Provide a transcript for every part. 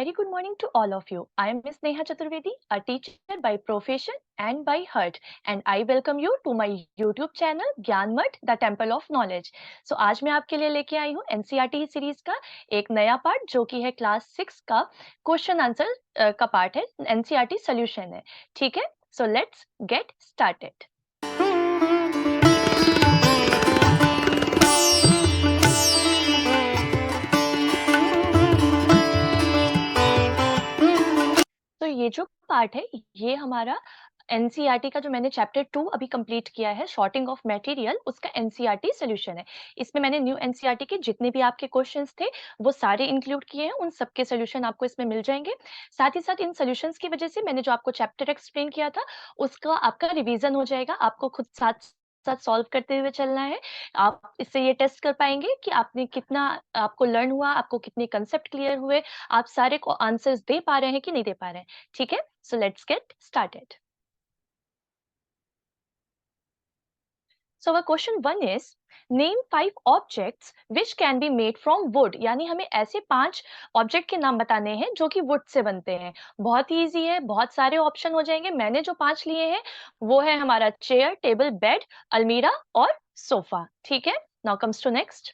very good morning to all of you. I am Miss Neha Chaturvedi, a teacher by profession and by heart, and I welcome you to my YouTube channel Gyanmath the temple of knowledge. So आज मैं आपके लिए लेके आई हूँ NCERT series का एक नया part जो कि है क्लास 6 का क्वेश्चन आंसर का पार्ट है, एनसीईआरटी सॉल्यूशन है। ठीक है, सो लेट्स गेट स्टार्टेड। तो ये जो पार्ट है ये हमारा एनसीईआरटी का जो मैंने चैप्टर 2 अभी कंप्लीट किया है, शॉर्टिंग ऑफ मटेरियल, उसका एनसीईआरटी सॉल्यूशन है। इसमें मैंने न्यू एनसीईआरटी के जितने भी आपके क्वेश्चंस थे वो सारे इंक्लूड किए हैं, उन सबके सॉल्यूशन आपको इसमें मिल जाएंगे। साथ ही साथ इन सॉल्यूशंस की वजह से मैंने जो आपको चैप्टर एक्सप्लेन किया था उसका आपका रिवीजन हो जाएगा। आपको खुद साथ साथ सॉल्व करते हुए चलना है। आप इससे ये टेस्ट कर पाएंगे कि आपने कितना आपको लर्न हुआ, आपको कितने कंसेप्ट क्लियर हुए, आप सारे को आंसर्स दे पा रहे हैं कि नहीं दे पा रहे हैं। ठीक है, so let's get started. So our question 1 is name 5 objects which can be made from wood। यानी हमें ऐसे 5 ऑब्जेक्ट के नाम बताने हैं जो कि वुड से बनते हैं। बहुत ही इजी है, बहुत सारे ऑप्शन हो जाएंगे। मैंने जो 5 लिए हैं वो है हमारा चेयर, टेबल, बेड, अलमीरा और सोफा। ठीक है, now comes to next.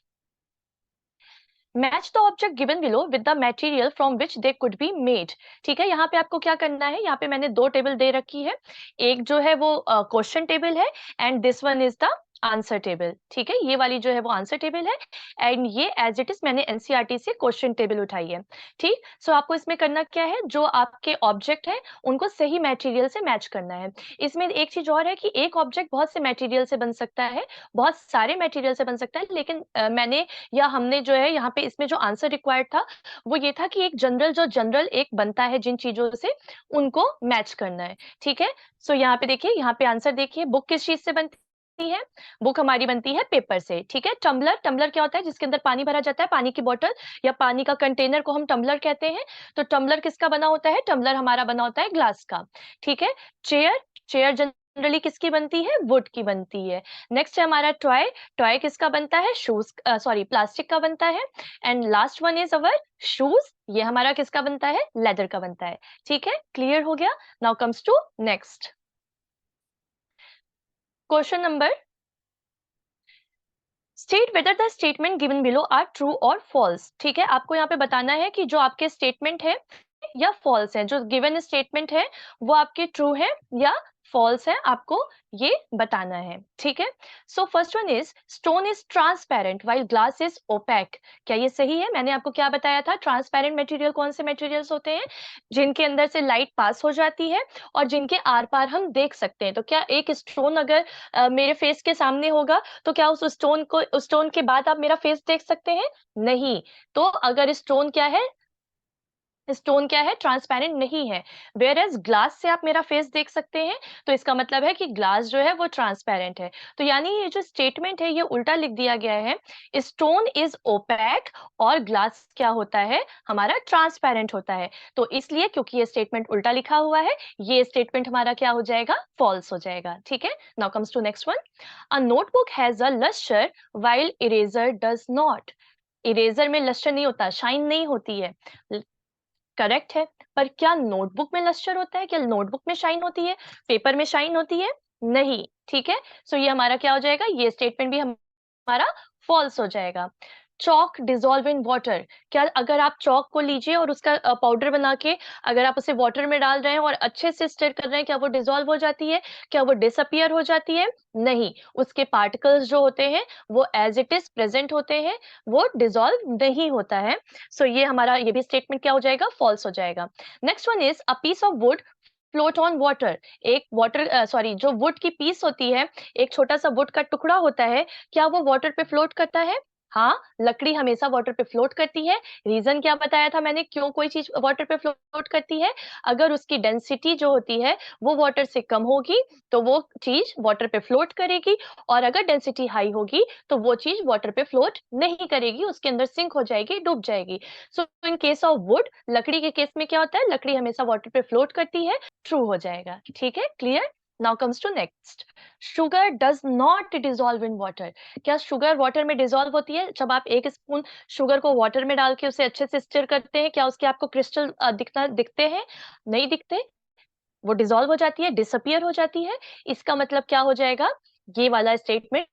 Match the object given below with the material from which they could be made. ठीक है, यहाँ पे आपको क्या करना है, यहाँ पे मैंने 2 टेबल दे रखी है। एक जो है वो क्वेश्चन टेबल है and this one is the answer table. ठीक है, ये वाली जो है वो आंसर टेबल है एंड ये एज इट इज मैंने एनसीईआरटी से क्वेश्चन टेबल उठाई है। ठीक, सो आपको इसमें करना क्या है, जो आपके ऑब्जेक्ट है उनको सही मटेरियल से मैच करना है। इसमें एक चीज और है कि एक ऑब्जेक्ट बहुत से मटेरियल से बन सकता है, बहुत सारे मटेरियल से बन सकता है, लेकिन मैंने या हमने जो है यहाँ पे इसमें जो आंसर रिक्वायर्ड था वो ये था कि एक जनरल एक बनता है जिन चीजों से उनको मैच करना है। ठीक है, सो यहाँ पे देखिए, यहाँ पे आंसर देखिए, बुक किस चीज से बनती है, बुक हमारी बनती है पेपर से। ठीक है, टम्बलर, टम्बलर क्या होता है, जिसके अंदर पानी भरा जाता है, पानी की बोतल या पानी का कंटेनर को हम टम्बलर कहते हैं। तो टम्बलर किसका बना होता है, टम्बलर हमारा बना होता है ग्लास का। ठीक है, चेयर, चेयर जनरली किसकी बनती है, वुड की बनती है। नेक्स्ट है हमारा टॉय, टॉय किसका बनता है, शूज सॉरी प्लास्टिक का बनता है। And last one is our shoes, ये हमारा किसका बनता है, लेदर का बनता है। ठीक है, क्लियर हो गया। Now comes to next question number, state whether the statement given below are true और फॉल्स। ठीक है, आपको यहाँ पे बताना है कि जो आपके स्टेटमेंट है या फॉल्स है, जो गिवन स्टेटमेंट है वो आपके ट्रू है या फॉल्स है, आपको ये बताना है। ठीक है, so first one is stone is transparent while glass is opaque. क्या ये सही है, मैंने आपको क्या बताया था, ट्रांसपेरेंट मटेरियल कौन से मटेरियल्स होते हैं, जिनके अंदर से लाइट पास हो जाती है और जिनके आर पार हम देख सकते हैं। तो क्या एक स्टोन अगर मेरे फेस के सामने होगा तो क्या उस स्टोन के बाद आप मेरा फेस देख सकते हैं, नहीं। तो अगर स्टोन क्या है, स्टोन क्या है, ट्रांसपेरेंट नहीं है। वेयर एज ग्लास से आप मेरा फेस देख सकते हैं, तो इसका मतलब है कि ग्लास जो है वो ट्रांसपेरेंट है। तो यानी ये जो स्टेटमेंट है ये उल्टा लिख दिया गया है, स्टोन इज ओपैक और ग्लास क्या होता है, हमारा ट्रांसपेरेंट होता है। तो इसलिए क्योंकि ये स्टेटमेंट उल्टा लिखा हुआ है, ये स्टेटमेंट हमारा क्या हो जाएगा, फॉल्स हो जाएगा। ठीक है, now comes to next one. A notebook has a luster while eraser does not. Eraser में लस्टर नहीं होता, शाइन नहीं होती है, करेक्ट है। पर क्या नोटबुक में लस्टर होता है, क्या नोटबुक में शाइन होती है, पेपर में शाइन होती है, नहीं। ठीक है, सो ये हमारा क्या हो जाएगा, ये स्टेटमेंट भी हमारा फॉल्स हो जाएगा। चॉक डिजोल्व इन वाटर, क्या अगर आप चॉक को लीजिए और उसका पाउडर बना के अगर आप उसे वाटर में डाल रहे हैं और अच्छे से स्टर कर रहे हैं, क्या वो डिजोल्व हो जाती है, क्या वो डिसअपियर हो जाती है, नहीं। उसके पार्टिकल्स जो होते हैं वो एज इट इज प्रेजेंट होते हैं, वो डिजोल्व नहीं होता है। सो ये हमारा ये भी स्टेटमेंट क्या हो जाएगा, फॉल्स हो जाएगा। Next one is a piece of wood float on water. एक वाटर सॉरी जो वुड की पीस होती है, एक छोटा सा वुड का टुकड़ा होता है, क्या वो वाटर पे फ्लोट करता है, हाँ। लकड़ी हमेशा वाटर पे फ्लोट करती है। रीजन क्या बताया था मैंने, क्यों कोई चीज वाटर पे फ्लोट करती है, अगर उसकी डेंसिटी जो होती है वो वाटर से कम होगी तो वो चीज वाटर पे फ्लोट करेगी, और अगर डेंसिटी हाई होगी तो वो चीज वाटर पे फ्लोट नहीं करेगी, उसके अंदर सिंक हो जाएगी, डूब जाएगी। सो इन केस ऑफ वुड, लकड़ी के केस में क्या होता है, लकड़ी हमेशा वाटर पे फ्लोट करती है, ट्रू हो जाएगा। ठीक है, clear. Now comes to next, sugar does not dissolve in water. क्या शुगर वाटर में डिजोल्व होती है? जब आप एक स्पून शुगर को वाटर में डाल के उसे अच्छे से स्टिर करते हैं, क्या उसके आपको क्रिस्टल दिखते हैं? नहीं दिखते, वो डिसॉल्व हो जाती है, डिसअपियर हो जाती है। इसका मतलब क्या हो जाएगा? ये वाला statement,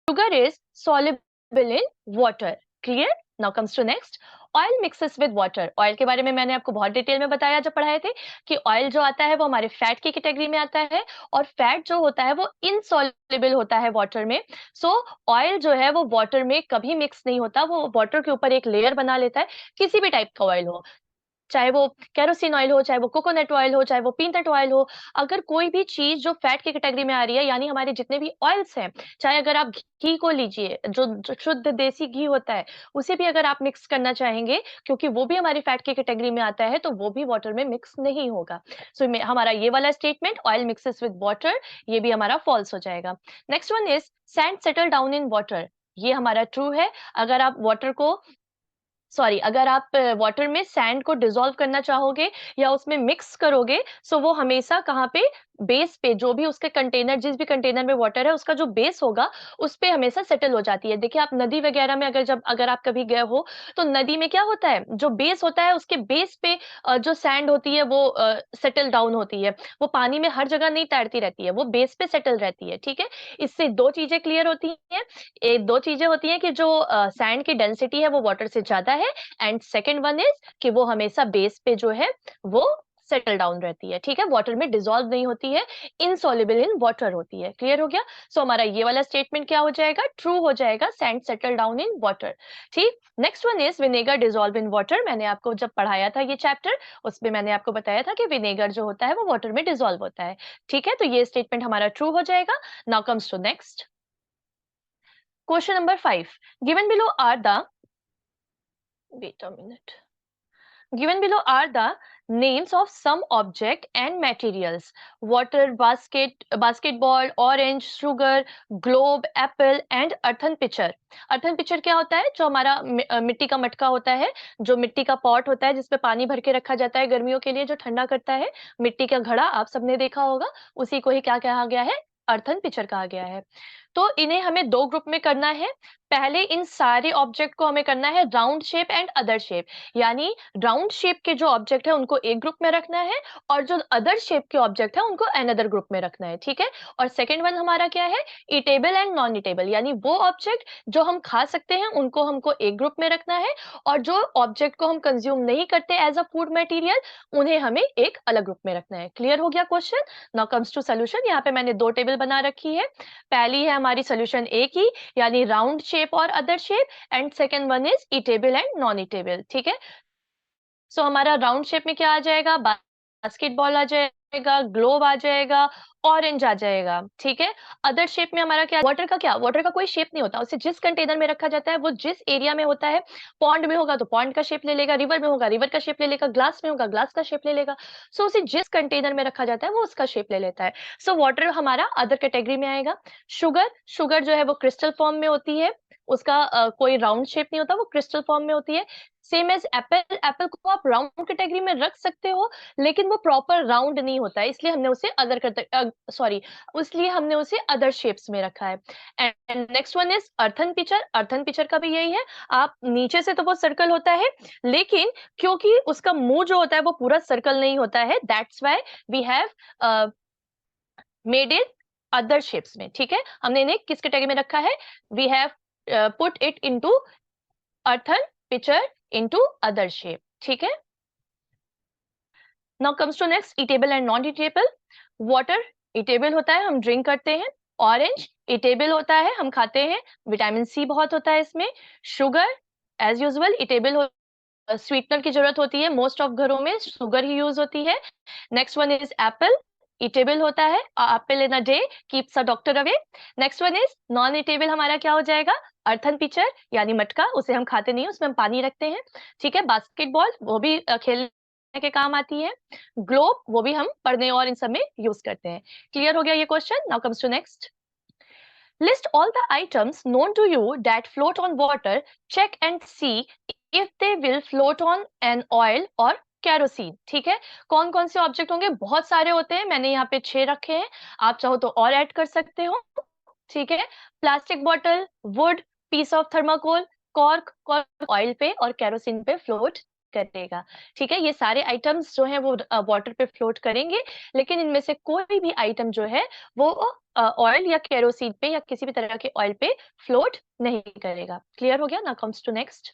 sugar is soluble in water. Clear? Now comes to next. Oil mixes with water. Oil के बारे में मैंने आपको बहुत डिटेल में बताया जब पढ़ाए थे कि ऑयल जो आता है वो हमारे फैट की कैटेगरी में आता है, और फैट जो होता है वो इनसॉल्युबल होता है वाटर में। सो ऑयल जो है वो वाटर में कभी मिक्स नहीं होता, वो वाटर के ऊपर एक लेयर बना लेता है। किसी भी टाइप का ऑयल हो, चाहे वो केरोसिन ऑयल हो, चाहे वो कोकोनट ऑयल हो, चाहे वो पीनट ऑयल हो, अगर कोई भी चीज़ जो फैट की कैटेगरी में आ रही है, यानी हमारे जितने भी ऑयल्स हैं, चाहे अगर आप घी को लीजिए, जो शुद्ध देसी घी होता है, उसे भी अगर आप मिक्स करना चाहेंगे, क्योंकि वो भी हमारी फैट की कैटेगरी में आता है, तो वो भी वाटर में मिक्स नहीं होगा। सो हमारा ये वाला statement, oil mixes with water, ये भी हमारा फॉल्स हो जाएगा। Next one is sand settle down in water. ये हमारा ट्रू है। अगर आप वाटर को अगर आप वाटर में सैंड को डिसॉल्व करना चाहोगे या उसमें मिक्स करोगे, सो वो हमेशा कहाँ पे, बेस पे, जो भी उसके कंटेनर, जिस भी कंटेनर में वाटर है उसका जो बेस होगा उस पे हमेशा सेटल हो जाती है। देखिए आप नदी वगैरह में अगर आप कभी गए हो, तो नदी में क्या होता है, जो बेस होता है उसके बेस पे जो सैंड होती है वो सेटल डाउन होती है। वो पानी में हर जगह नहीं तैरती रहती है, वो बेस पे सेटल रहती है। ठीक है, इससे दो चीजें क्लियर होती हैं। दो चीजें होती हैं कि जो सैंड की डेंसिटी है वो वाटर से ज्यादा है, एंड सेकंड वन इज कि वो हमेशा बेस पे जो है वो सेटल डाउन रहती है। ठीक है, वाटर में डिसॉल्व नहीं होती है, इनसॉल्युबल इन वाटर होती है। क्लियर हो गया? सो हमारा ये वाला स्टेटमेंट क्या हो जाएगा? ट्रू हो जाएगा, sand settle down in water. ठीक, next one is vinegar dissolve in water. मैंने आपको जब पढ़ाया था ये चैप्टर, उसमें मैंने आपको बताया था कि विनेगर जो होता है वो वाटर में डिसॉल्व होता है। ठीक है, तो ये स्टेटमेंट हमारा ट्रू हो जाएगा। Now comes to next question number 5। Given below are the, wait a minute. Given below are the names of some object and materials: water, basketball, orange, sugar, globe, apple and earthen pitcher. earthen pitcher क्या होता है? जो हमारा मिट्टी का मटका होता है, जो मिट्टी का पॉट होता है जिसमें पानी भर के रखा जाता है गर्मियों के लिए, जो ठंडा करता है। मिट्टी का घड़ा आप सबने देखा होगा, उसी को ही क्या कहा गया है? earthen pitcher कहा गया है। तो इन्हें हमें दो ग्रुप में करना है। पहले इन सारे ऑब्जेक्ट को हमें करना है round shape and other shape, यानी राउंड शेप के जो ऑब्जेक्ट है उनको एक ग्रुप में रखना है, और जो अदर शेप के ऑब्जेक्ट है उनको अनदर ग्रुप में रखना है। ठीक है, और सेकंड वन हमारा क्या है? ईटेबल एंड नॉन ईटेबल, यानी वो ऑब्जेक्ट जो हम खा सकते हैं उनको हमको एक ग्रुप में रखना है, और जो ऑब्जेक्ट को हम कंज्यूम नहीं करते एज अ फूड मटेरियल, उन्हें हमें एक अलग ग्रुप में रखना है। क्लियर हो गया question? Now comes to solution. यहाँ पे मैंने दो टेबल बना रखी है। पहली है हमारी सोल्यूशन ए की, यानी राउंड शेप और other shape, and second one is eatable and non eatable. ठीक है, सो हमारा राउंड शेप में क्या आ जाएगा? बास्केटबॉल आ जाएगा, ग्लोब आ जाएगा, ऑरेंज आ जाएगा। ठीक है, अदर शेप में हमारा क्या? वाटर का क्या? वाटर का कोई शेप नहीं होता, उसे जिस कंटेनर में रखा जाता है वो जिस एरिया में होता है, पॉन्ड में होगा तो पॉन्ड का शेप ले लेगा, रिवर में होगा रिवर का शेप ले लेगा, ग्लास में होगा ग्लास का शेप ले लेगा। सो उसे जिस कंटेनर में रखा जाता है वो उसका शेप ले लेता है। सो वाटर हमारा अदर कैटेगरी में आएगा। शुगर, शुगर जो है वो क्रिस्टल फॉर्म में होती है, उसका कोई राउंड शेप नहीं होता, वो क्रिस्टल फॉर्म में होती है। सेम एज एप्पल, एप्पल को आप राउंड कैटेगरी में रख सकते हो, लेकिन वो प्रॉपर राउंड नहीं होता है, इसलिए हमने उसे इसलिए हमने उसे अदर शेप्स में रखा है। And next one is earthen pitcher. Earthen pitcher का भी यही है, आप नीचे से तो वो सर्कल होता है, लेकिन क्योंकि उसका मुंह जो होता है वो पूरा सर्कल नहीं होता है, that's why we have made it other shapes में। ठीक है, हमने इन्हें किस कैटेगरी में रखा है? We have put it into earthen pitcher into other shape. ठीक है, now comes to next eatable and non eatable. Water eatable होता है, हम ड्रिंक करते हैं। ऑरेंज ईटेबल होता है, हम खाते हैं, विटामिन सी बहुत होता है इसमें। शुगर एज यूजुअल ईटेबल हो, स्वीटनर की जरूरत होती है, मोस्ट ऑफ घरों में शुगर ही यूज होती है। Next one is Apple, eatable होता है, apple in a day keeps a doctor away. Next one is non eatable, हमारा क्या हो जाएगा? अर्थन पिचर, यानी मटका, उसे हम खाते नहीं, उसमें हम पानी रखते हैं। ठीक है, बास्केटबॉल, वो भी खेलने के काम आती है। ग्लोब, वो भी हम पढ़ने और इन सब में यूज करते हैं। क्लियर हो गया ये question? Now comes to next. List all the items known to you that float on water. Check and see if they will float on an oil or kerosene. ठीक है, कौन कौन से ऑब्जेक्ट होंगे? बहुत सारे होते हैं, मैंने यहाँ पे 6 रखे हैं, आप चाहो तो और ऐड कर सकते हो। ठीक है, plastic bottle, wood, piece of thermocol, cork, cork oil पे और केरोसिन पे फ्लोट करेगा। ठीक है, ये सारे आइटम्स जो हैं वो वाटर पे फ्लोट करेंगे, लेकिन इनमें से कोई भी आइटम जो है वो ऑयल या केरोसिन पे या किसी भी तरह के ऑयल पे फ्लोट नहीं करेगा। क्लियर हो गया? Now comes to next.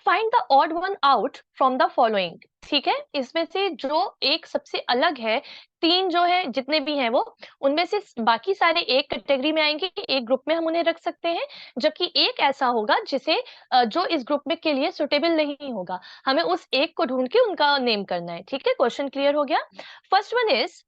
Find the odd one out from the following. ठीक है, इसमें से जो एक सबसे अलग है, 3 जो है जितने भी हैं वो, उनमें से बाकी सारे एक कैटेगरी में आएंगे, एक ग्रुप में हम उन्हें रख सकते हैं, जबकि एक ऐसा होगा जिसे जो इस ग्रुप में के लिए सुटेबल नहीं होगा, हमें उस एक को ढूंढ के उनका नेम करना है। ठीक है, क्वेश्चन क्लियर हो गया? First one is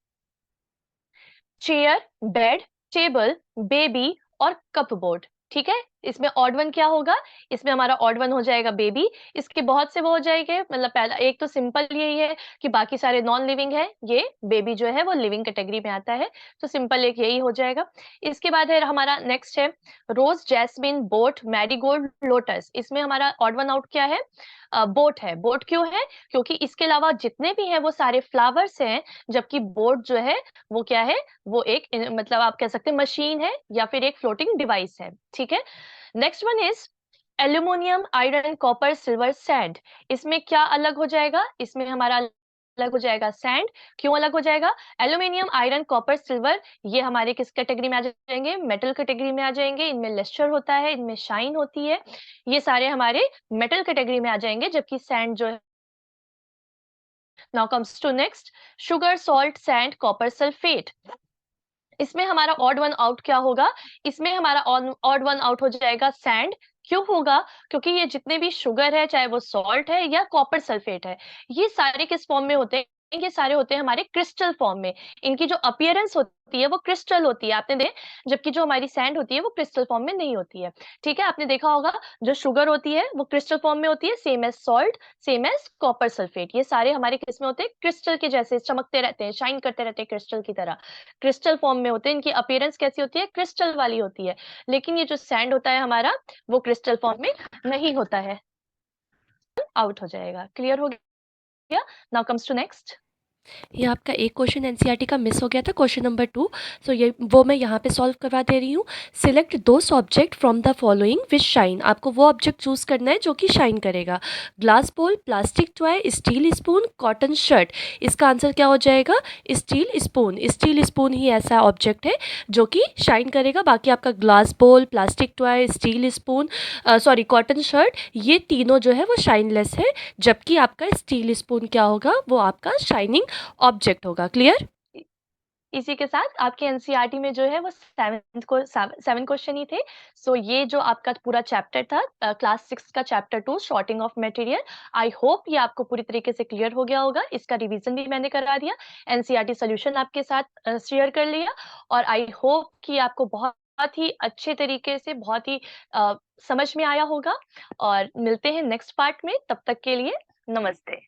chair, bed, table, baby और कपबोर्ड। ठीक है, इसमें ऑड वन क्या होगा? इसमें हमारा ऑड वन हो जाएगा बेबी। इसके बहुत से वो हो जाएंगे, मतलब पहला एक तो सिंपल यही है कि बाकी सारे नॉन लिविंग है, ये बेबी जो है वो लिविंग कैटेगरी में आता है, तो सिंपल एक यही हो जाएगा। इसके बाद है हमारा नेक्स्ट है रोज, जैस्मिन, बोट, मैरीगोल्ड, लोटस। इसमें हमारा ऑड वन आउट क्या है? बोट है। बोट क्यों है? क्योंकि इसके अलावा जितने भी हैं वो सारे फ्लावर्स हैं, जबकि बोट जो है वो क्या है? वो एक मतलब आप कह सकते हैं मशीन है या फिर एक फ्लोटिंग डिवाइस है। ठीक है, next one is aluminium, iron, copper, silver, sand. इसमें क्या अलग हो जाएगा? इसमें हमारा अलग हो जाएगा सैंड। क्यों अलग हो जाएगा? एल्यूमिनियम, आयरन, कॉपर, सिल्वर ये हमारे किस कैटेगरी में आ जाएंगे? मेटल कैटेगरी में आ जाएंगे। इनमें लेस्चर होता है, इनमें शाइन होती है, ये सारे हमारे मेटल कैटेगरी में आ जाएंगे, जबकि सैंड जो है। Now comes to next, sugar, salt, sand, copper, sulphate. इसमें हमारा ऑड वन आउट क्या होगा? इसमें हमारा ऑड वन आउट हो जाएगा सैंड। क्यों होगा? क्योंकि ये जितने भी शुगर है, चाहे वो सॉल्ट है या कॉपर सल्फेट है, ये सारे किस फॉर्म में होते हैं? ये सारे होते हैं हमारे क्रिस्टल फॉर्म में। इनकी जो अपीयरेंस होती है वो क्रिस्टल होती है, आपने देखा, जबकि जो हमारी सैंड होती है वो क्रिस्टल फॉर्म में नहीं होती है। ठीक है, आपने देखा होगा जो शुगर होती है वो क्रिस्टल फॉर्म में होती है, same as salt, same as copper sulphate, ये सारे हमारे किस में होते हैं? क्रिस्टल के जैसे चमकते रहते हैं, शाइन करते रहते हैं क्रिस्टल की तरह, क्रिस्टल फॉर्म में होते हैं। इनकी अपीयरेंस कैसी होती है? क्रिस्टल वाली होती है। लेकिन ये जो सैंड होता है हमारा, वो क्रिस्टल फॉर्म में नहीं होता है, आउट हो जाएगा। क्लियर हो गया? Now comes to next. ये आपका एक क्वेश्चन एनसीईआरटी का मिस हो गया था, क्वेश्चन नंबर 2। सो ये वो मैं यहाँ पे सॉल्व करवा दे रही हूँ। Select those object from the following which shine. आपको वो ऑब्जेक्ट चूज करना है जो कि शाइन करेगा। ग्लास बोल, plastic toy, steel spoon, cotton shirt. इसका आंसर क्या हो जाएगा? Steel spoon. स्टील स्पून ही ऐसा ऑब्जेक्ट है जो कि शाइन करेगा। बाकी आपका ग्लास बोल, plastic toy, steel spoon, sorry cotton shirt, ये तीनों जो है वो शाइनलेस है, जबकि आपका स्टील स्पून क्या होगा? वो आपका शाइनिंग ऑब्जेक्ट होगा। क्लियर? इसी के साथ आपके एनसीईआरटी में जो है वो 7 क्वेश्चन ही थे। सो ये जो आपका पूरा चैप्टर था, क्लास 6 का chapter 2 sorting of material, I hope ये आपको पूरी तरीके से क्लियर हो गया होगा। इसका रिवीजन भी मैंने करा दिया, एनसीईआरटी सॉल्यूशन आपके साथ शेयर कर लिया, और आई होप कि आपको बहुत ही अच्छे तरीके से, बहुत ही समझ में आया होगा। और मिलते हैं नेक्स्ट पार्ट में, तब तक के लिए नमस्ते।